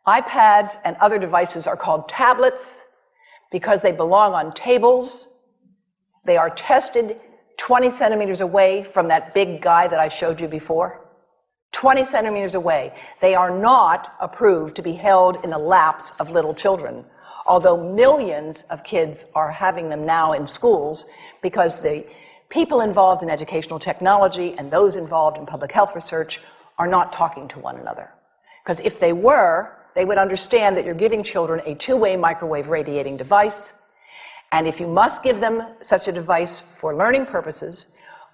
iPads and other devices are called tablets because they belong on tables. They are tested 20 centimeters away from that big guy that I showed you before. 20 centimeters away. They are not approved to be held in the laps of little children, although millions of kids are having them now in schools because the people involved in educational technology and those involved in public health research are not talking to one another. Because if they were, they would understand that you're giving children a two-way microwave radiating device, and if you must give them such a device for learning purposes,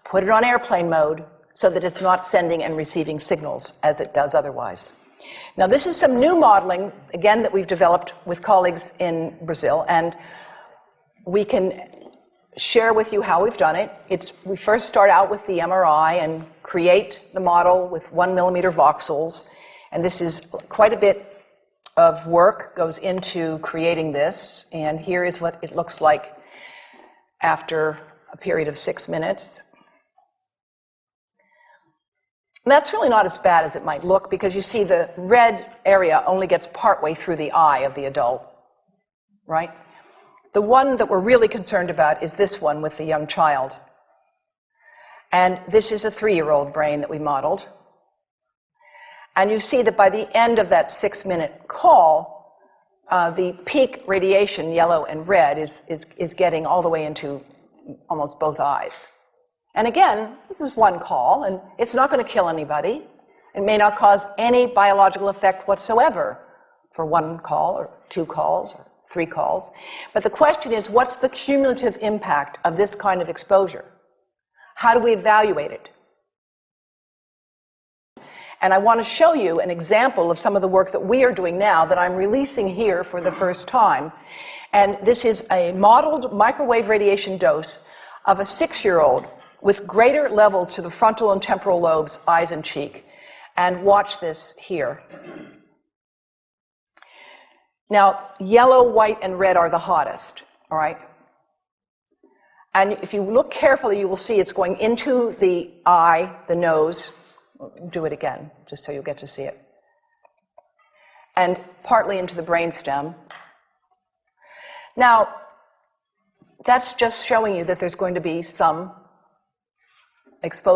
put it on airplane mode so that it's not sending and receiving signals as it does otherwise. Now, this is some new modeling, again, that we've developed with colleagues in Brazil, and we can share with you how we've done it. We first start out with the MRI and create the model with 1 millimeter voxels, and this is quite a bit of work goes into creating this, and here is what it looks like after a period of 6 minutes. And that's really not as bad as it might look, because you see the red area only gets partway through the eye of the adult, right? The one that we're really concerned about is this one with the young child. And this is a 3-year-old brain that we modeled. And you see that by the end of that 6-minute call, the peak radiation, yellow and red, is getting all the way into almost both eyes. And again, this is one call, and it's not going to kill anybody. It may not cause any biological effect whatsoever for 1 call or 2 calls or 3 calls. But the question is, what's the cumulative impact of this kind of exposure? How do we evaluate it? And I want to show you an example of some of the work that we are doing now that I'm releasing here for the first time. And this is a modeled microwave radiation dose of a 6-year-old with greater levels to the frontal and temporal lobes, eyes and cheek. And watch this here. Now, yellow, white, and red are the hottest, all right? And if you look carefully, you will see it's going into the eye, the nose. Do it again, just so you'll get to see it. And partly into the brainstem. Now, that's just showing you that there's going to be some exposure.